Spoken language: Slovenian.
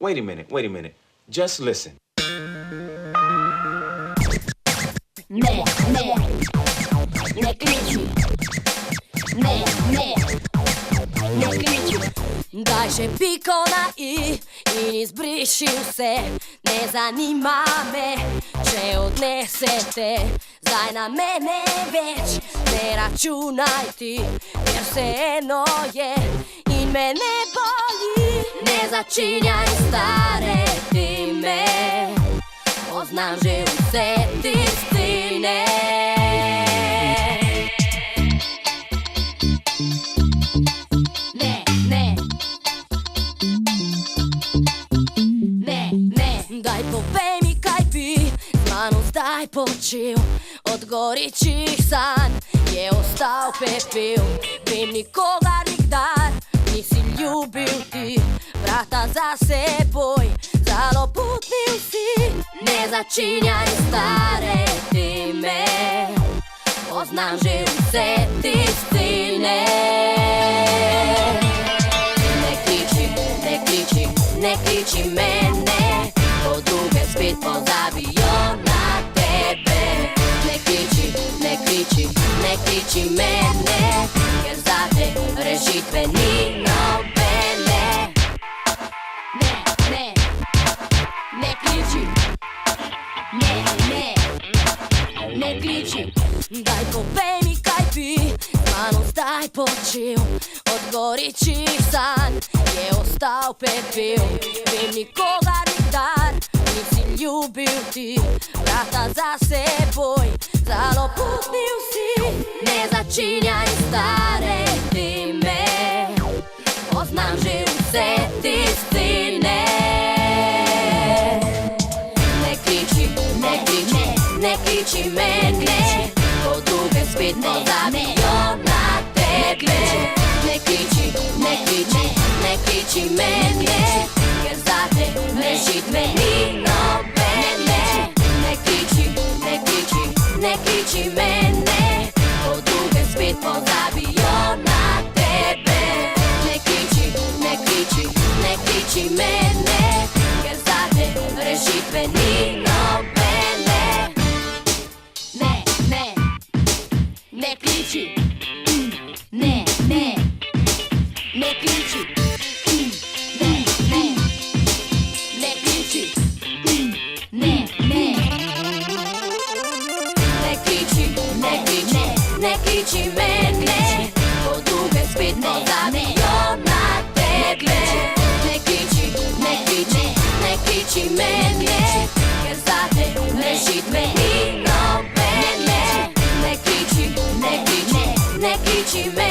Wait a minute. Just listen. Ne kliči. Ne kliči. Daj še piko na i in izbriši vse. Ne zanima me, če odnesete zdaj na mene več. Ne računaj ti, ker vseeno je in me ne boli. Ne začinjaj stare time, poznam že vse tistine. Daj povej mi, kaj bi z mano zdaj počel. Od goričih sanj je ostal pepel. Vem, nikogar nikdar nisi ljubil ti, vrata za seboj zaloputnil si. Ne začinjaj stare time, poznam že vse tistine. Ne kliči mene, ko druge spet pozabijo na tebe. Ne kliči mene, ker zate rešitve ni nobene. Ne kliči. Ne kliči. Daj povej mi, kaj bi z mano zdaj počel. Od goričih sanj je ostal pepel. Vem, nikogar nikdar nisi ljubil ti, vrata za seboj zaloputnil si. Ne začinjaj stare time, poznam že vse tistine. Ne kliči mene, ko druge spet pozabijo na tebe. Ne kliči mene, ker zate rešitve ni nobene. Ne kliči mene, ko druge spet pozabijo na tebe. Ne kliči mene, ker zate rešitve ni nobene. Ne kliči. Ne kliči. Ne kliči. Ne kliči mene, ko druge spet pozabijo na tebe. Ne kliči mene, ker zate rešitve ni nobene. Ne kliči mene.